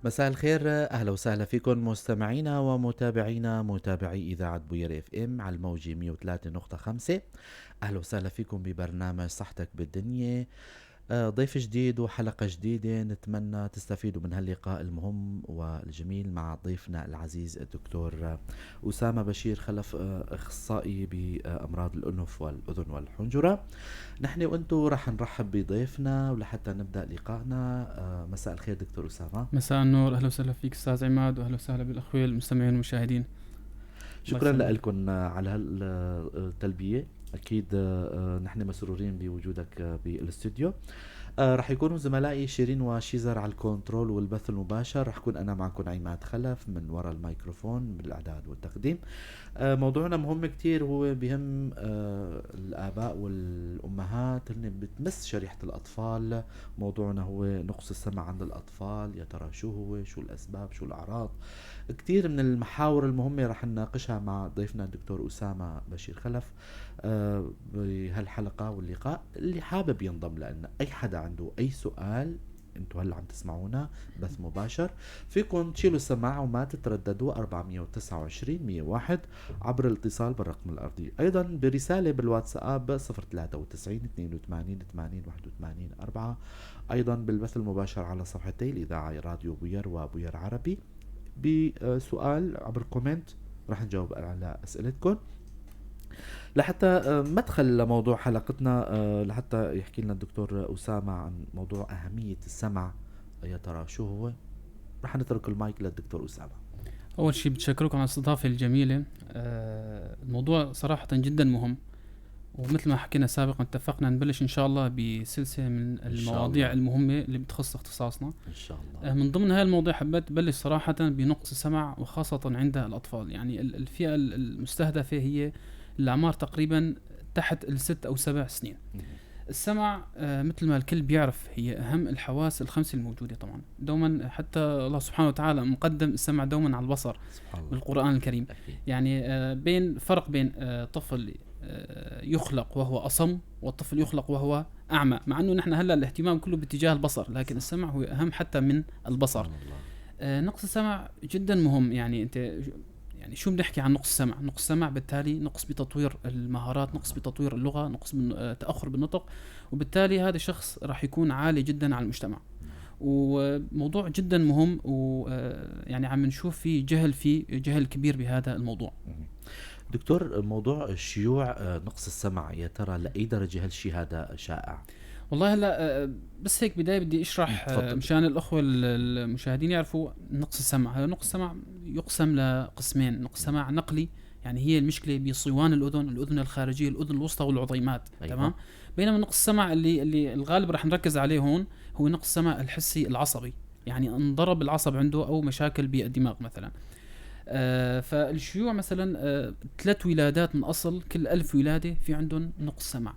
مساء الخير، اهلا وسهلا فيكم مستمعينا ومتابعينا متابعي اذاعه بوير اف ام على الموجه 103.5. اهلا وسهلا فيكم ببرنامج صحتك بالدنيا. ضيف جديد وحلقه جديده، نتمنى تستفيدوا من هاللقاء المهم والجميل مع ضيفنا العزيز الدكتور اسامه بشير خلف، اخصائي بامراض الانف والاذن والحنجره. نحن وانتو رح نرحب بضيفنا ولحتى نبدأ لقائنا. مساء الخير دكتور أسامة. مساء النور، اهلا وسهلا فيك استاذ عماد، واهلا وسهلا بالاخوه المستمعين والمشاهدين. الله شكرا يسلمك. لكم على هالتلبية. أكيد نحن مسرورين بوجودك بالاستوديو. رح يكونوا زملائي شيرين وشيزر على الكنترول والبث المباشر. رح يكون أنا معكم عماد خلف من وراء الميكروفون بالإعداد والتقديم. موضوعنا مهم كتير، هو بهم الآباء والأمهات اللي بتمس شريحة الأطفال. موضوعنا هو نقص السمع عند الأطفال. يا ترى شو هو، شو الأسباب، شو الأعراض. كتير من المحاور المهمة رح نناقشها مع ضيفنا الدكتور أسامة بشير خلف بهالحلقة واللقاء. اللي حابب ينضم، لأن أي حدا عنده أي سؤال، انتوا هلا عم تسمعونا بث مباشر، فيكم تشيلوا السماعة وما تترددوا. 429 101 عبر الاتصال بالرقم الأرضي. أيضا برسالة بالواتساب 093 82 80 81 4. أيضا بالبث المباشر على صفحتي الإذاعة راديو بوير وبوير عربي. بسؤال عبر كومنت رح نجاوب على أسئلتكم. لحتى مدخل لموضوع حلقتنا، لحتى يحكي لنا الدكتور أسامة عن موضوع أهمية السمع. يا ترى شو هو؟ رح نترك المايك للدكتور أسامة. اول شيء بتشكركم على الاستضافه الجميله. الموضوع صراحه جدا مهم، ومثل ما حكينا سابقا اتفقنا نبلش ان شاء الله بسلسله من إن شاء المواضيع الله. المهمه اللي بتخص اختصاصنا. إن شاء الله. من ضمن هاي المواضيع حبيت بلش صراحه بنقص السمع، وخاصه عند الاطفال. يعني الفئه المستهدفه هي الاعمار تقريبا تحت الست او 7 سنين. مم. السمع مثل ما الكل بيعرف هي أهم الحواس الخمسة الموجودة طبعا دوما، حتى الله سبحانه وتعالى مقدم السمع دوما على البصر سبحان الله. بالقرآن الكريم. أكيد. يعني بين فرق بين طفل يخلق وهو أصم، والطفل يخلق وهو أعمى، مع أنه نحن هلا الاهتمام كله باتجاه البصر، لكن السمع هو أهم حتى من البصر. سبحان الله. نقص السمع جدا مهم. يعني أنت يعني شو بنحكي عن نقص السمع؟ نقص السمع بالتالي نقص بتطوير المهارات، نقص بتطوير اللغة، نقص من تأخر بالنطق، وبالتالي هذا الشخص راح يكون عالي جدا على المجتمع. وموضوع جدا مهم، ويعني عم نشوف في جهل كبير بهذا الموضوع. مم. دكتور، موضوع شيوع نقص السمع، يا ترى لأي درجة هالشي هذا شائع؟ والله هلا بس هيك بداية بدي اشرح تفضل. مشان الاخوة المشاهدين يعرفوا نقص السمع. هذا نقص السمع يقسم لقسمين: نقص سمع نقلي، يعني هي المشكلة بصوان الأذن الخارجية، الأذن الوسطى والعظيمات. أيوة. تمام. بينما نقص السمع اللي الغالب رح نركز عليه هون هو نقص السمع الحسي العصبي، يعني انضرب العصب عنده أو مشاكل بالدماغ مثلا. فالشيوع مثلا 3 ولادات من أصل كل 1000 ولادة في عندهم نقص سمع،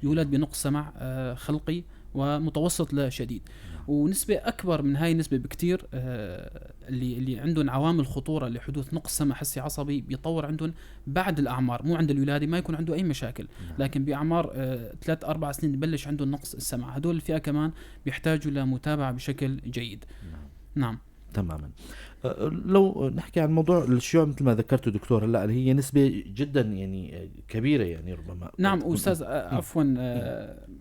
يولد بنقص سمع خلقي ومتوسط لشديد. ونسبة أكبر من هاي النسبة بكتير اللي عندهم عوامل خطورة لحدوث نقص سمع حسي عصبي بيطور عندهم بعد الأعمار، مو عند الولادة ما يكون عنده أي مشاكل، لكن بأعمار 3-4 سنين يبلش عندهم نقص السمع. هدول الفئة كمان بيحتاجوا لمتابعة بشكل جيد. نعم. تماما. لو نحكي عن موضوع الشيوع مثل ما ذكرت دكتور، هلا هي نسبة جدا يعني كبيرة، يعني ربما نعم تكون أستاذ، عفوا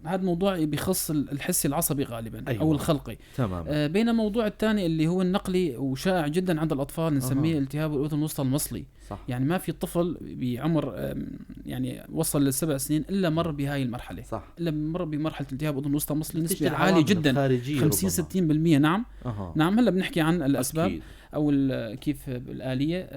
هذا الموضوع بخص الحسي العصبي غالبا. أيوة. أو الخلقي. تماما. بين الموضوع الثاني اللي هو النقلي وشائع جدا عند الأطفال، نسميه التهاب الأذن الوسطى المصلي. صح. يعني ما في طفل بعمر يعني وصل ل7 سنين إلا مر بهاي المرحلة. صح. إلا مر بمرحلة التهاب الأذن الوسطى المصلي، نسبة نتيجة عالية جدا، 50-60%. نعم. نعم. هلا بنحكي عن الأسباب أكيد. او كيف الآلية.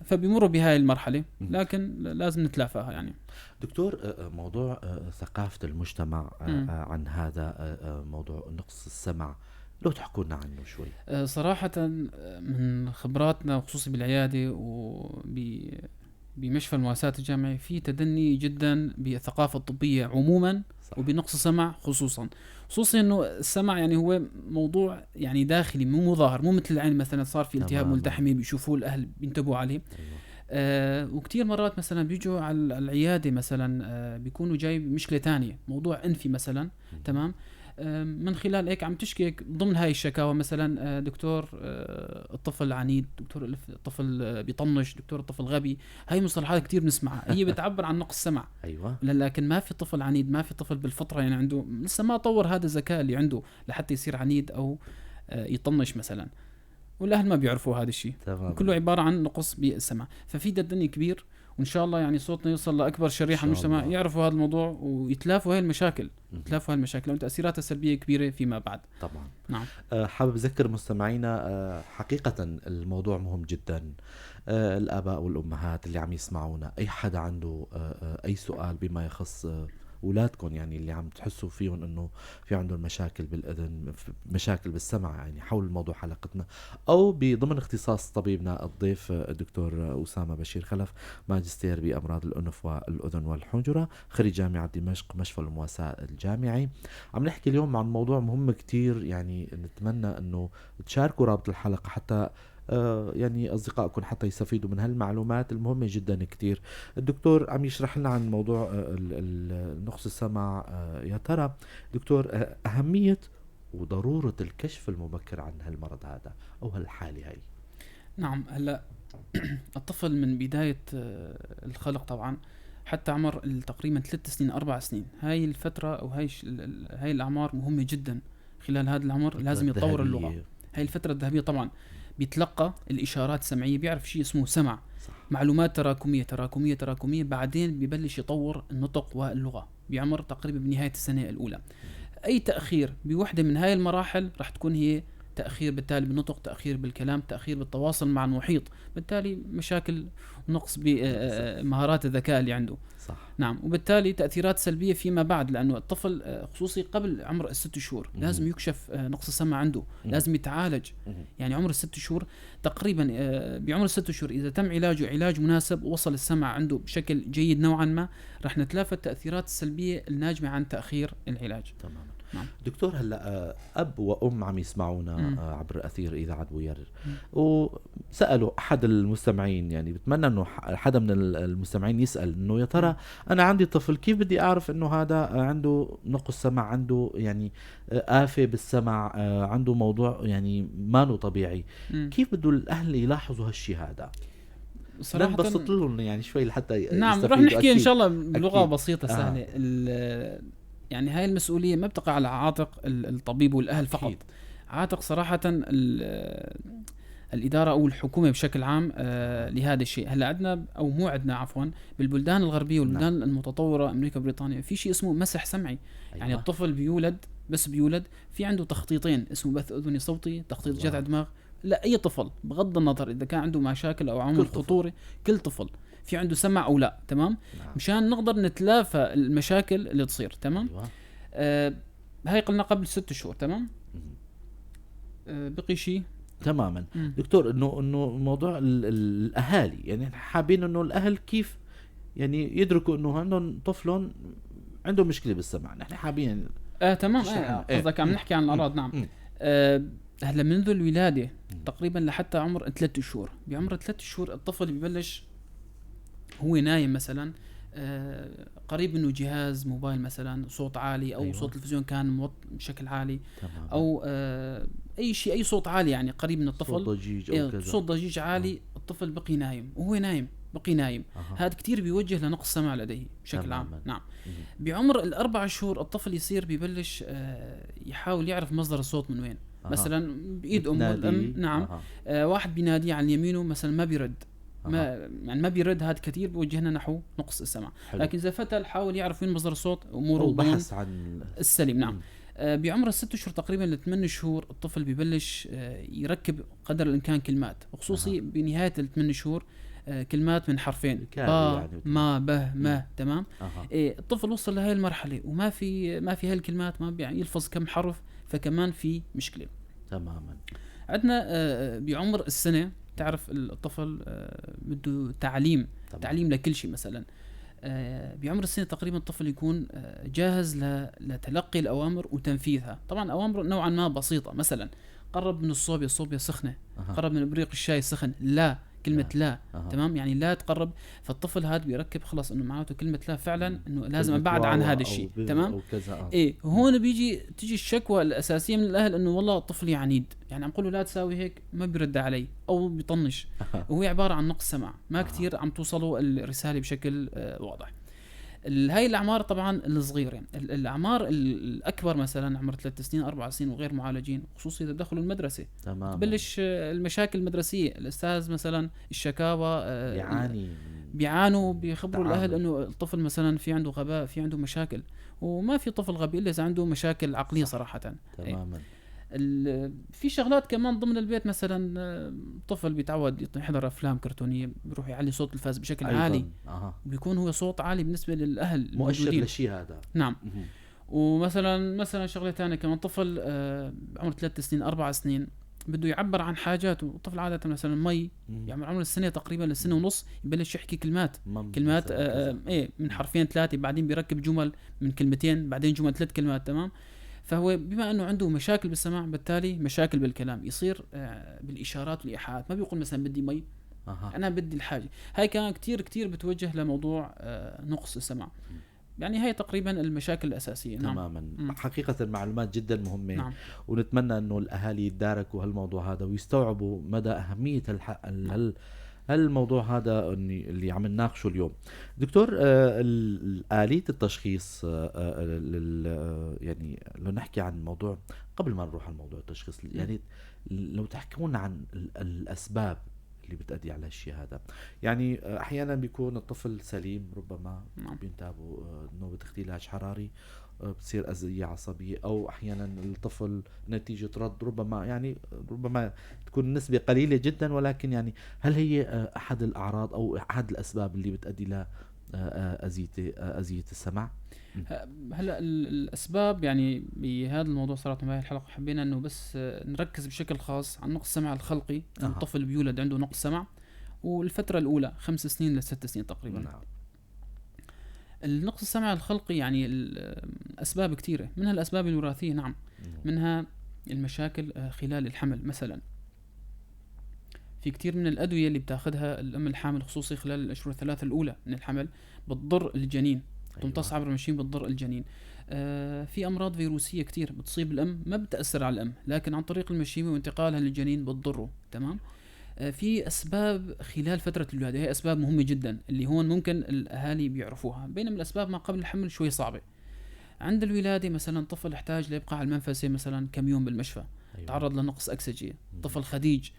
فبيمروا بهاي المرحلة، لكن لازم نتلافاها يعني. دكتور، موضوع ثقافة المجتمع عن هذا موضوع نقص السمع، لو تحكوا لنا عنه شوي. صراحة من خبراتنا وخصوصي بالعيادة بمشفى المواساة الجامعي، في تدني جدا بالثقافة الطبية عموما، صح. وبنقص السمع خصوصا انه السمع يعني هو موضوع يعني داخلي، مو مظاهر، مو مثل العين مثلا صار في التهاب ملتحمي بيشوفوه الاهل بينتبهوا عليه. أيوة. وكتير مرات مثلا بيجوا على العيادة مثلا بيكونوا جاي بمشكلة تانية، موضوع انفي مثلا. تمام. من خلال هيك عم تشكي ضمن هاي الشكاوى مثلا دكتور الطفل عنيد، دكتور الطفل بيطنش، دكتور الطفل غبي. هاي مصطلحات كتير بنسمعها، هي بتعبر عن نقص سمع. ايوه لكن ما في طفل عنيد، ما في طفل بالفطره يعني عنده لسه ما طور هذا الذكاء اللي عنده لحتى يصير عنيد او يطنش مثلا، والاهل ما بيعرفوا هذا الشيء. تمام. كله عباره عن نقص بالسمع. ففي ددني كبير، وان شاء الله يعني صوتنا يوصل لاكبر شريحه من المجتمع يعرفوا هذا الموضوع ويتلافوا هاي المشاكل، يتلافوا هاي المشاكل لأن تاثيراتها السلبيه كبيره فيما بعد. طبعا. نعم. حابب اذكر مستمعينا حقيقه الموضوع مهم جدا. الاباء والامهات اللي عم يسمعونا، اي حدا عنده اي سؤال بما يخص اولادكم، يعني اللي عم تحسوا فيهم انه في عندهم مشاكل بالاذن، مشاكل بالسمع، يعني حول موضوع حلقتنا او بضمن اختصاص طبيبنا الضيف الدكتور اسامه بشير خلف، ماجستير بامراض الانف والاذن والحنجره، خريج جامعه دمشق مشفى المواساة الجامعي. عم نحكي اليوم عن موضوع مهم كتير، يعني نتمنى انه تشاركوا رابط الحلقه حتى يعني أصدقائكم حتى يستفيدوا من هالمعلومات المهمة جدا كتير. الدكتور عم يشرح لنا عن موضوع نقص السمع. يا ترى دكتور أهمية وضرورة الكشف المبكر عن هالمرض هذا أو هالحالة هاي؟ نعم. هلا الطفل من بداية الخلق طبعا حتى عمر تقريبا 3 سنين 4 سنين، هاي الفترة أو هاي الأعمار مهمة جدا. خلال هذا العمر لازم يتطور اللغة. هاي الفترة الذهبية طبعا بيتلقى الإشارات السمعية، بيعرف شيء اسمه سمع. صح. معلومات تراكمية تراكمية تراكمية، بعدين ببلش يطور النطق واللغة بعمر تقريبا بنهاية السنة الأولى. أي تأخير بوحدة من هاي المراحل راح تكون هي تأخير بالتالي بالنطق، تأخير بالكلام، تأخير بالتواصل مع المحيط، بالتالي مشاكل ونقص بمهارات الذكاء اللي عنده. صح. نعم. وبالتالي تأثيرات سلبية فيما بعد، لأنه الطفل خصوصي قبل عمر 6 شهور لازم يكشف نقص السمع عنده، لازم يتعالج. يعني عمر 6 شهور تقريبا، بعمر 6 شهور إذا تم علاجه علاج مناسب ووصل السمع عنده بشكل جيد نوعا ما، رح نتلافى التأثيرات السلبية الناجمة عن تأخير العلاج. تماما. نعم. دكتور هلا اب وام عم يسمعونا عبر اثير اذاعه بوير، وسالوا احد المستمعين، يعني بتمنى انه حدا من المستمعين يسال انه يا ترى انا عندي طفل، كيف بدي اعرف انه هذا عنده نقص سمع، عنده يعني آفة بالسمع، عنده موضوع يعني ما له طبيعي؟ كيف بده الاهل يلاحظوا هالشيء هذا؟ صراحة نبسط لهم يعني شوي لحتى نعم رح نحكي ان شاء الله بلغة بسيطة سهلة. يعني هاي المسؤولية ما بتقع على عاتق الطبيب والأهل فقط. أكيد. عاتق صراحة الإدارة أو الحكومة بشكل عام لهذا الشيء. هلا عندنا أو مو عندنا عفوا، بالبلدان الغربية والبلدان المتطورة أمريكا وبريطانيا في شيء اسمه مسح سمعي. أيوة. يعني الطفل بيولد في عنده تخطيطين، اسمه بث أذني صوتي، تخطيط جذع دماغ. لا أي طفل بغض النظر إذا كان عنده مشاكل أو عوامل خطورة، كل طفل في عنده سمع أو لا. تمام. نعم. مشان نقدر نتلافى المشاكل اللي تصير. تمام. أيوة. هاي قلنا قبل 6 شهور. تمام. بقي شيء. تماما. دكتور انه موضوع الاهالي، يعني حابين انه الاهل كيف يعني يدركوا انه عندهم طفلهم عنده مشكله بالسمع. نحن حابين تمام. قصدك عم نحكي عن الاعراض. نعم. هلا منذ الولاده تقريبا لحتى عمر 3 شهور، بعمر 3 شهور الطفل ببلش هو نايم مثلا قريب منه جهاز موبايل مثلا، صوت عالي او أيوة. صوت تلفزيون كان موطي بشكل عالي. تمام. او اي شيء، اي صوت عالي يعني قريب من الطفل، صوت ضجيج او كذا، صوت ضجيج عالي. الطفل بقي نايم وهو نايم، بقي نايم. هذا كتير بيوجه لنقص سمع لديه بشكل عام. نعم. بعمر ال4 شهور الطفل يصير ببلش يحاول يعرف مصدر الصوت من وين. مثلا بايد امه الام. نعم. واحد بيناديه عن يمينه مثلا ما بيرد، ما بيرد، هذا كثير بيوجهنا نحو نقص السمع. حلو. لكن اذا فتى حاول يعرف وين مصدر الصوت اموره بحث عن السليم. نعم. بعمر 6 شهور تقريبا ل8 شهور الطفل ببلش يركب قدر الامكان كلمات، وخصوصي بنهايه ال8 شهور كلمات من حرفين، با يعني ما به ما. تمام. الطفل وصل لهي المرحله وما في هالكلمات، ما يعني يلفظ كم حرف، فكمان في مشكله. تماما. عندنا بعمر السنه تعرف الطفل بده تعليم لكل شيء. مثلا بعمر السنة تقريبا الطفل يكون جاهز لتلقي الأوامر وتنفيذها. طبعا أوامر نوعا ما بسيطة، مثلا قرب من الصوبيا سخنة، قرب من إبريق الشاي سخن، لا كلمة لا. أها. تمام، يعني لا تقرب. فالطفل هذا بيركب خلاص انه معناته كلمة لا فعلا انه لازم كلمة ابعد عن واو هذا أو الشيء. ب تمام. أو كذا ايه، هون تيجي الشكوى الاساسيه من الاهل انه والله طفلي عنيد، يعني عم قوله لا تساوي هيك ما بيرد علي او بيطنش، وهو عباره عن نقص سمع، ما كتير عم توصله الرساله بشكل واضح. هاي الاعمار طبعا الصغيره، يعني الاعمار الاكبر مثلا عمر 3 سنين 4 سنين وغير معالجين، خصوصا اذا دخلوا المدرسه تماما تبلش المشاكل المدرسيه، الاستاذ مثلا الشكاوى بيعاني بيعانوا، بيخبروا الاهل تعامل. انه الطفل مثلا في عنده غباء، في عنده مشاكل. وما في طفل غبي الا اذا عنده مشاكل عقليه صراحه. إيه. تماما. في شغلات كمان ضمن البيت، مثلا طفل بيتعود يحضر افلام كرتونيه، بيروح يعلي صوت الفاز بشكل أيضاً. عالي، أها. بيكون هو صوت عالي بالنسبه للاهل مؤشر الموجودين. لشيء هذا. نعم. مهم. ومثلا شغله ثانيه كمان، طفل عمره 3 سنين 4 سنين بده يعبر عن حاجاته. الطفل عاده مثلا مي، يعني عمر السنه تقريبا لسنه ونص يبلش يحكي كلمات مثلاً ايه من حرفين ثلاثه، بعدين بيركب جمل من كلمتين، بعدين جمل 3 كلمات. تمام. فهو بما انه عنده مشاكل بالسماع، بالتالي مشاكل بالكلام، يصير بالاشارات والايحاءات، ما بيقول مثلا بدي مي، انا بدي الحاجه. هاي كان كتير بتوجه لموضوع نقص السمع. يعني هاي تقريبا المشاكل الاساسيه. نعم. تماما. حقيقة معلومات جدا مهمة. نعم. ونتمنى انه الاهالي يتداركوا هالموضوع هذا ويستوعبوا مدى اهمية هالموضوع هذا اللي عم نناقشه اليوم. دكتور، آلية التشخيص، يعني لو نحكي عن موضوع قبل ما نروح على موضوع التشخيص، يعني لو تحكونا عن الأسباب اللي بتأدي على الشيء هذا. يعني أحيانا بيكون الطفل سليم، ربما بينتابه نوبة اختلاج حراري، بتصير أذية عصبية، أو أحيانا الطفل نتيجة رد، ربما تكون النسبة قليلة جدا، ولكن يعني هل هي أحد الأعراض أو أحد الأسباب اللي بتأدي ل أذية السمع؟ هلا الاسباب، يعني بهذا الموضوع صراحه بهذه الحلقه حبينا انه بس نركز بشكل خاص عن نقص السمع الخلقي. الطفل بيولد عنده نقص سمع، والفتره الاولى 5 سنين ل6 سنين تقريبا. نعم. النقص السمع الخلقي يعني الاسباب كثيره، منها الاسباب الوراثيه. نعم. منها المشاكل خلال الحمل مثلا. في كتير من الادويه اللي بتاخذها الام الحامل، خصوصي خلال الاشهر الثلاثه الاولى من الحمل، بتضر الجنين. تمتص عبر المشيم بتضر الجنين. في امراض فيروسيه كتير بتصيب الام، ما بتاثر على الام، لكن عن طريق المشيمه وانتقالها للجنين بتضره. تمام. في اسباب خلال فتره الولاده، هي اسباب مهمه جدا اللي هون ممكن الاهالي بيعرفوها، بينما الاسباب ما قبل الحمل شوي صعبه. عند الولاده مثلا طفل احتاج ليبقى على المنفسه مثلا كم يوم بالمشفى. أيوة. تعرض لنقص اكسجين. طفل خديج،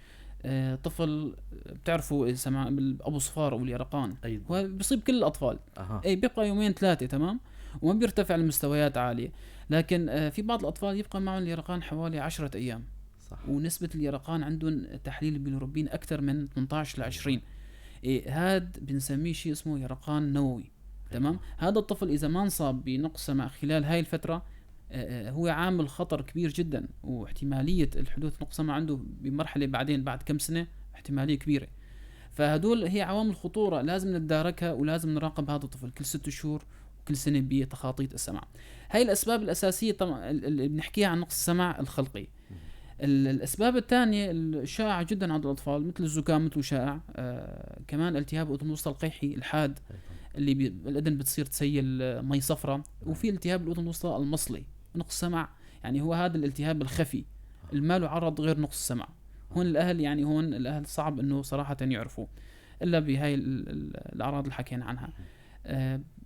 طفل بتعرفوا سمع ابو صفار او اليرقان. أيوة. هو بيصيب كل الاطفال. اي بيبقى يومين ثلاثه. تمام. وما بيرتفع لمستويات عاليه، لكن في بعض الاطفال يبقى معهم اليرقان حوالي 10 ايام. صح. ونسبه اليرقان عندهم تحليل البيليروبين اكثر من 18 ل 20. هاد بنسميه شيء اسمه يرقان نووي. تمام. هذا الطفل اذا ما انصاب بنقص سمع خلال هاي الفتره، هو عامل خطر كبير جدا، واحتمالية الحدوث نقص سمع عنده بمرحلة بعدين بعد كم سنة احتمالية كبيرة. فهدول هي عوامل خطورة لازم نتداركها، ولازم نراقب هذا الطفل كل 6 شهور وكل سنة بتخاطيط السمع. هاي الأسباب الأساسية طبعا اللي بنحكيها عن نقص السمع الخلقي. الأسباب الثانية الشائعة جدا عند الأطفال، مثل الزكام، مثل شائع كمان التهاب الأذن الوسطى القيحي الحاد، اللي الأذن بتصير تسيل مي صفرة. وفي التهاب الأذن الوسطى المصلي. نقص سمع يعني هو هذا الالتهاب الخفي الماله عرض غير نقص السمع. هون الأهل صعب إنه صراحة يعرفوا إلا بهاي الأعراض اللي حكينا عنها.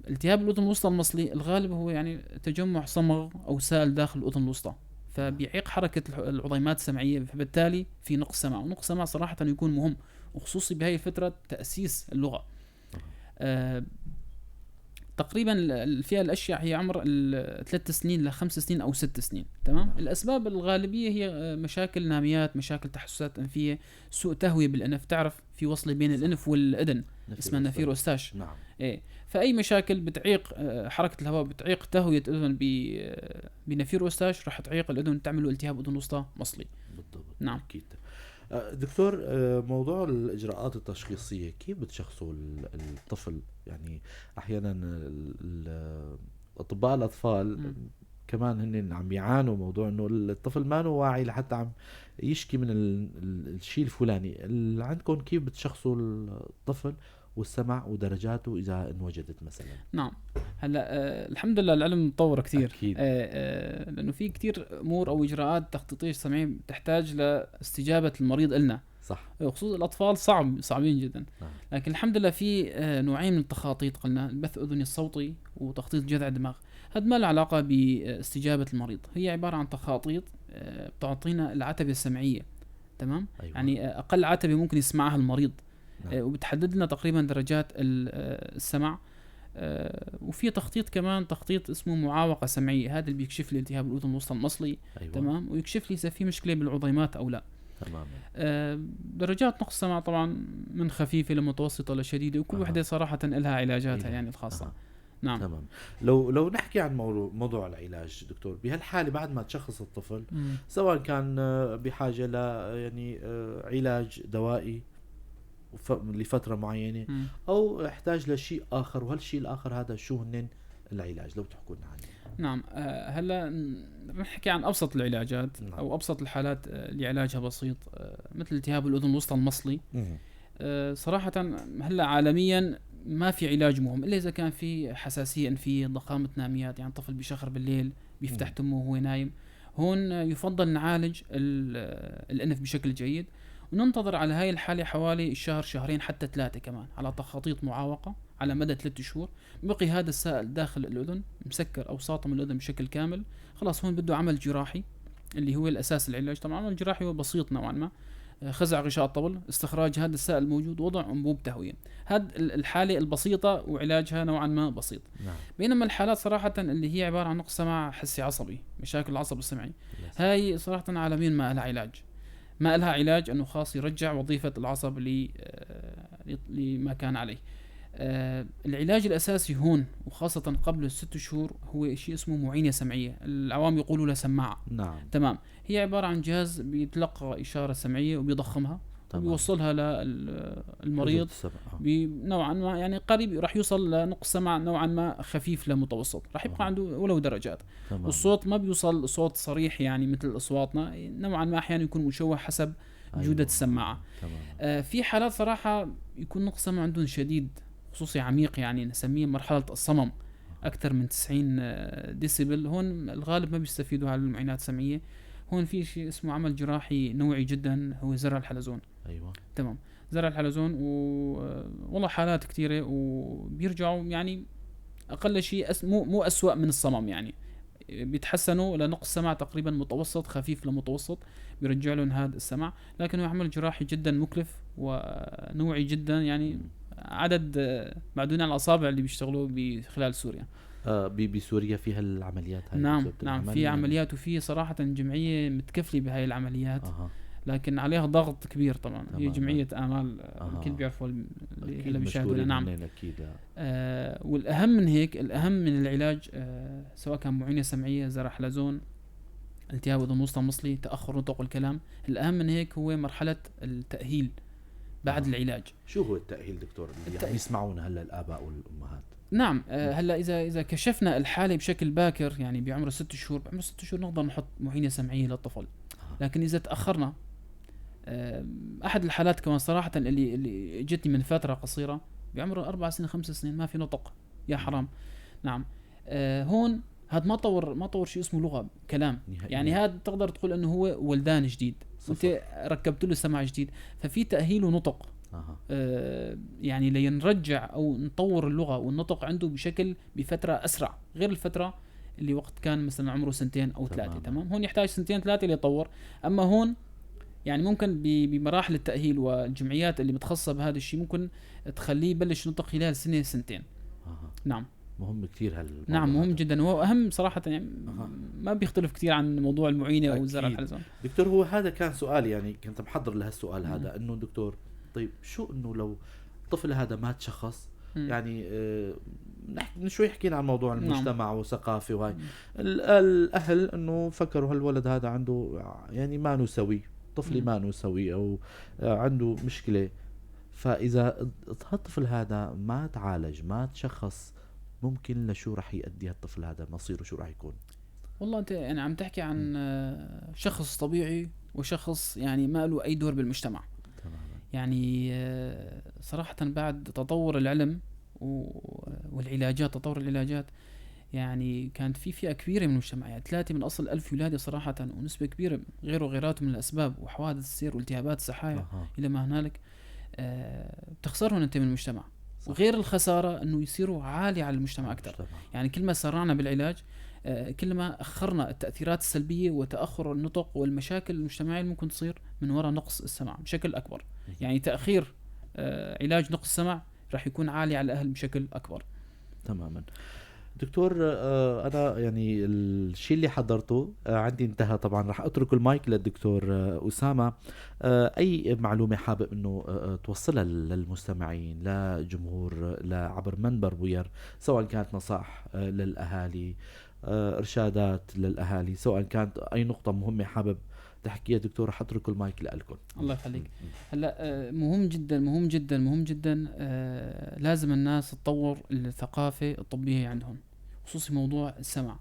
التهاب الأذن الوسطى المصلي الغالب هو يعني تجمع صمغ أو سائل داخل الأذن الوسطى، فبيعيق حركة العظيمات السمعية، فبالتالي في نقص سمع. ونقص سمع صراحة يكون مهم، وخصوصي بهاي الفترة تأسيس اللغة. تقريبا الفئة الأشيع هي عمر 3 سنين ل5 سنين أو 6 سنين. تمام. الأسباب الغالبية هي مشاكل ناميات، مشاكل تحسسات أنفية، سوء تهوية بالأنف. تعرف في وصلة بين الأنف والأذن اسمها نافير أستاش. نعم. فأي مشاكل بتعيق حركة الهواء، بتعيق تهوية الأذن بنافير أستاش، راح تعيق الأذن، تعمل التهاب أذن وسطى مصلي. بالضبط. نعم. أكيد. دكتور، موضوع الإجراءات التشخيصية، كيف بتشخصوا الطفل؟ يعني أحيانا أطباء الأطفال كمان هن عم يعانوا موضوع انه الطفل ما واعي لحتى عم يشكي من الشيء الفلاني. اللي عندكم كيف بتشخصوا الطفل والسمع ودرجاته اذا انوجدت مثلا؟ نعم. هلا الحمد لله العلم متطور كثير. أكيد. لانه في كثير امور او اجراءات تخطيطيه سمعيه تحتاج لاستجابه المريض لنا، صح. خصوصا الاطفال صعبين جدا. نعم. لكن الحمد لله في نوعين من التخاطيط، قلنا البث الاذني الصوتي وتخطيط جذع الدماغ. هذا ما له علاقه باستجابه المريض، هي عباره عن تخاطيط بتعطينا العتبه السمعيه. تمام. أيوة. يعني اقل عتبه ممكن يسمعها المريض. نعم. وبتحدد لنا تقريبا درجات السمع. وفي تخطيط كمان، تخطيط اسمه معاوقه سمعيه، هذا اللي بيكشف لي التهاب الاذن الوسطى المصلي. أيوة. تمام. ويكشف لي اذا في مشكله بالعظيمات او لا. تمام. درجات نقص السمع طبعا من خفيفه لمتوسطه لشديده، وكل وحده صراحه لها علاجاتها يعني الخاصه. نعم. تمام. لو نحكي عن موضوع العلاج دكتور، بهالحاله بعد ما تشخص الطفل سواء كان بحاجه ل يعني علاج دوائي لفتره معينه او احتاج لشيء اخر، وهالشيء الاخر هذا شو هن العلاج لو تحكوا لنا عنه؟ نعم. هلا نحكي عن ابسط العلاجات. نعم. او ابسط الحالات اللي علاجها بسيط، مثل التهاب الاذن الوسطى المصلي. صراحه هلا عالميا ما في علاج مهم الا اذا كان في حساسيه انفيه، ضخامه ناميات، يعني طفل بيشخر بالليل بيفتح تمه وهو نايم. هون يفضل نعالج الانف بشكل جيد، وننتظر على هاي الحالة حوالي شهر شهرين حتى 3 كمان على تخاطيط معاوقة على مدى 3 شهور. بقي هذا السائل داخل الأذن مسكر أو ساطم الأذن بشكل كامل. خلاص هون بده عمل جراحي اللي هو الأساس العلاج. طبعا عمل جراحي هو بسيط نوعا ما، خزع غشاء الطبل، استخراج هذا السائل الموجود، وضع أنبوب تهوية. هذه الحالة البسيطة وعلاجها نوعا ما بسيط. نعم. بينما الحالات صراحة اللي هي عبارة عن نقص سمع حسي عصبي، مشاكل العصب السمعي، هاي صراحة عالميا ما لها علاج. ما لها علاج انه خاص يرجع وظيفة العصب لما كان عليه. العلاج الاساسي هون وخاصة قبل 6 شهور هو شيء اسمه معينة سمعية، العوام يقولوا له سماعة. نعم. تمام. هي عبارة عن جهاز بيتلقى اشارة سمعية وبيضخمها وبيوصلها للمريض نوعا ما، يعني قريب راح يوصل لنقص سمع نوعا ما خفيف لمتوسط، راح يبقى عنده ولو درجات. تمام. والصوت ما بيوصل صوت صريح يعني مثل اصواتنا، نوعا ما احيانا يكون مشوه حسب جودة السماعة. في حالات صراحة يكون نقص سمع عندهم شديد خصوصي عميق، يعني نسميه مرحلة الصمم اكثر من 90 ديسيبل. هون الغالب ما بيستفيدوا على المعينات السمعية. هون في شيء اسمه عمل جراحي نوعي جدا، هو زرع الحلزون. ايوه. تمام. زرع الحلزون والله حالات كثيره وبيرجعوا يعني اقل شيء مو اسوأ من الصمم، يعني بيتحسنوا لنقص سمع تقريبا متوسط خفيف لمتوسط، بيرجع لهم هذا السمع. لكن هو عمل جراحي جدا مكلف ونوعي جدا، يعني عدد معدودين على الاصابع اللي بيشتغلوا بخلال سوريا. بسوريا فيها العمليات هاي؟ نعم في عمليات، وفي صراحة جمعية متكفلة بهاي العمليات. لكن عليها ضغط كبير طبعا. هي جمعية آمال، الكل بيعرفوا اللي بيشاهدونا. نعم. والأهم من هيك، الأهم من العلاج سواء كان معينة سمعية، زرع حلزون، التهاب أذن وسطى مصلي، تأخر نطق الكلام، الأهم من هيك هو مرحلة التأهيل بعد العلاج. شو هو التأهيل دكتور اللي يعني يسمعونا هلا الآباء والأمهات؟ نعم. هلا اذا كشفنا الحاله بشكل باكر، يعني بعمر 6 شهور، بعمر 6 شهور نقدر نحط معينه سمعيه للطفل. لكن اذا تاخرنا، احد الحالات كمان صراحه اللي جتني من فتره قصيره بعمر 4 سنين 5 سنين ما في نطق، يا حرام. نعم. هون هذا ما طور شيء اسمه لغه كلام، يعني هذا تقدر تقول انه هو ولدان جديد، انت ركبت له سمع جديد، ففي تاهيل ونطق. يعني لينرجع او نطور اللغه والنطق عنده بفتره اسرع غير الفتره اللي وقت كان مثلا عمره 2 أو 3. تمام. هون يحتاج 2 3 ليطور. اما هون يعني ممكن بمراحل التاهيل والجمعيات اللي متخصصه بهذا الشيء ممكن تخليه يبلش ينطق خلال 1 2. نعم. مهم كثير هالموضوع. نعم مهم جدا، وهو اهم صراحه، يعني ما بيختلف كثير عن موضوع المعينه او زرع الحلزون. دكتور هو هذا كان سؤال، يعني كنت محضر لهالسؤال هذا، انه دكتور طيب شو انه لو الطفل هذا ما تشخص، يعني نحكي شوي، حكينا عن موضوع المجتمع وثقافه وهاي الاهل انه فكروا هالولد هذا عنده يعني ما نسوي، طفلي ما نسوي او عنده مشكله. فاذا الطفل هذا ما تعالج ما تشخص، ممكن لشو راح يؤدي الطفل هذا، مصيره شو راح يكون؟ والله انت يعني عم تحكي عن شخص طبيعي وشخص يعني ما له اي دور بالمجتمع. تماما. يعني صراحة بعد تطور العلم والعلاجات، تطور العلاجات، يعني كانت في فئة كبيرة من المجتمع، يعني 3 من أصل 1000 ولادة صراحة، ونسبة كبيرة غيره غيرات من الأسباب وحوادث السير والتهابات الصحايا أها. إلى ما هنالك بتخسرهم أنت من المجتمع. صح. وغير الخسارة أنه يصيروا عالي على المجتمع أكثر. المجتمع. يعني كل ما سرعنا بالعلاج كل ما أخرنا التأثيرات السلبية وتأخر النطق والمشاكل المجتمعية اللي ممكن تصير من وراء نقص السمع بشكل أكبر. يعني تأخير علاج نقص السمع راح يكون عالي على الأهل بشكل أكبر. تماما. دكتور، أنا يعني الشيء اللي حضرته عندي انتهى. طبعا رح أترك المايك للدكتور أسامة. أي معلومة حابب أنه توصلها للمستمعين، لجمهور، عبر منبر بوير، سواء كانت نصائح للأهالي، إرشادات للأهالي، سواء كانت أي نقطة مهمة حابب تحكيها دكتور، رح أترك المايك لكم. الله يخليك. هلا مهم جدا مهم جدا مهم جدا لازم الناس تطور الثقافة الطبية عندهم، خصوصي موضوع السمع.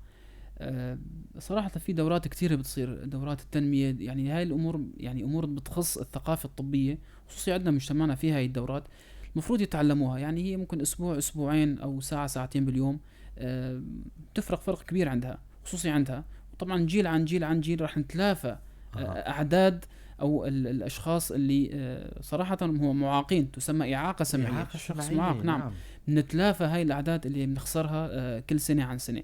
صراحة في دورات كثيرة بتصير، دورات التنمية، يعني هاي الأمور يعني أمور بتخص الثقافة الطبية، خصوصي عندنا مجتمعنا فيها هاي الدورات المفروض يتعلموها. يعني هي ممكن أسبوع أسبوعين أو ساعة ساعتين باليوم، بتفرق فرق كبير عندها، خصوصي عندها. وطبعا جيل عن جيل عن جيل راح نتلافى أعداد أو الأشخاص اللي صراحة هو معاقين، تسمى إعاقة سمعية، إعاقة شخص سمعية، معاق. نعم. نتلافى هاي الأعداد اللي بنخسرها كل سنة عن سنة.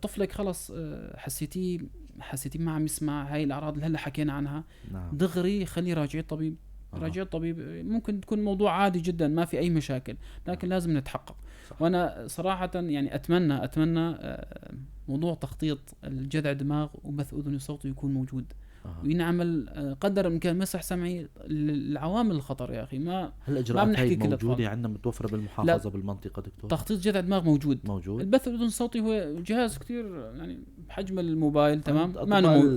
طفلك خلص حسيتيه ما عم يسمع، هاي الأعراض اللي هلا حكينا عنها، نعم. دغري خليه راجع الطبيب. راجع الطبيب، ممكن تكون موضوع عادي جدا ما في أي مشاكل، لكن لازم نتحقق. صح. وأنا صراحة يعني أتمنى موضوع تخطيط الجذع دماغ وبث أذني صوتي يكون موجود، وينعمل قدر الامكان مسح سمعي للعوامل الخطر. يا اخي ما هل الاجراءات بنحكي هي كل موجوده عندنا متوفره بالمحافظه بالمنطقه دكتور؟ تخطيط جذع دماغ موجود. البث الاذن الصوتي هو جهاز كتير يعني بحجم الموبايل، تمام،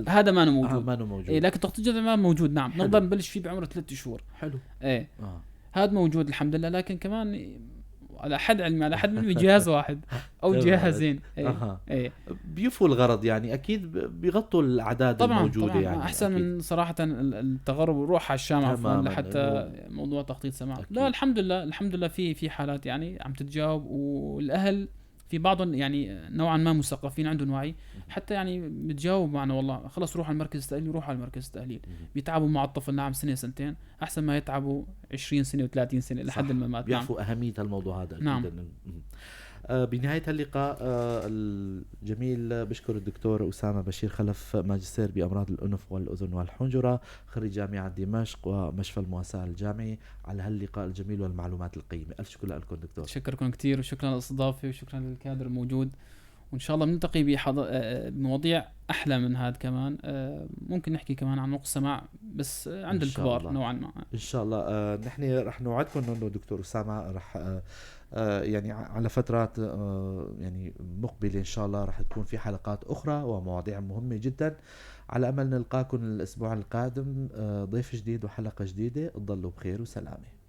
هذا ما موجود. إيه، لكن تخطيط جذع دماغ موجود. نعم. نقدر نبلش فيه بعمر 3 شهور. حلو. ايه هذا موجود الحمد لله. لكن كمان على حد علمي جهاز واحد او جهازين ايه بيفوا الغرض، يعني اكيد بيغطوا الاعداد الموجوده. طبعاً يعني احسن أكيد. من صراحه التغرب وروح على الشام عفوا لحتى موضوع تخطيط سماع. لا الحمد لله في حالات يعني عم تتجاوب، والاهل في بعضهم يعني نوعا ما مثقفين، عندهم وعي، حتى يعني بتجاوب معنا والله خلص روح على المركز التأهيلي، روح على المركز التأهيلي. بيتعبوا مع الطفل نعم سنة سنتين أحسن ما يتعبوا 20 سنة و30 سنة لحد ما مات. بيعرفوا أهمية الموضوع هذا. نعم. بنهاية اللقاء الجميل بشكر الدكتور أسامة بشير خلف، ماجستير بأمراض الأنف والأذن والحنجرة، خريج جامعة دمشق ومشفى المواساة الجامعي، على هاللقاء الجميل والمعلومات القيمة. ألف شكر لكم دكتور. شكركم كتير، وشكرا للاستضافة، وشكرا للكادر الموجود، وإن شاء الله بنلتقي بمواضيع أحلى من هذا كمان. ممكن نحكي كمان عن نقص سمع بس عند الكبار نوعا ما إن شاء الله. نحن رح نوعدكم أنه دكتور أسامة رح يعني على فترات يعني مقبلة إن شاء الله رح تكون في حلقات أخرى ومواضيع مهمة جدا. على أمل نلقاكم الأسبوع القادم ضيف جديد وحلقة جديدة. تضلوا بخير وسلامة.